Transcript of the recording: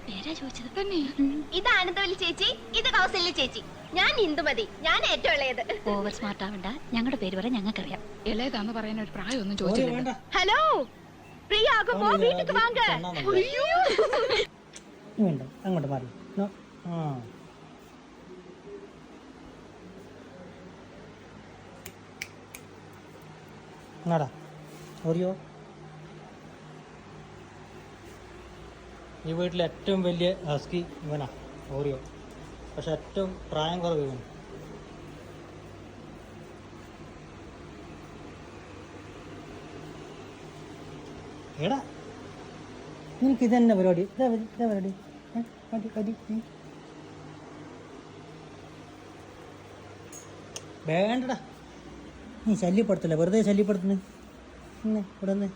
പേരാ ചോദിച്ചത്. തന്നെ ഇത് ആനന്ദവല്ലി ചേച്ചി, ഇത് കൗസല്യ ചേച്ചി. ഞാൻ ഇന്ദുമതി, ഞാൻ ഏറ്റവും ഇളയത്. ഓവർ സ്മാർട്ട് ആവണ്ട, ഞങ്ങളുടെ പേര് വരെ ഞങ്ങൾക്കറിയാം. ഇളയതാന്ന് പറയാൻ ഒരു പ്രായമൊന്നും ചോദിച്ചില്ല. ഹലോ പ്രിയ, ആകുമ്പോ വീട്ടിക്ക് വാങ്ക. വേണ്ട, അങ്ങോട്ട് മാറി. എന്നാടാ ഓറിയോ, ഈ വീട്ടിലെ ഏറ്റവും വലിയ ഹസ്കി ഇവനാ ഓറിയോ. പക്ഷെ ഏറ്റവും പ്രായം കുറവ് ഇവൻ. എടാ നിനക്ക് ഇത് തന്നെ പരിപാടി, ഇതാ പരിപാടി. വേണ്ടടാ, നീ ശല്യപ്പെടുത്തില്ല, വെറുതെ ശല്യപ്പെടുത്തുന്നു. ഇവിടെ നിന്ന്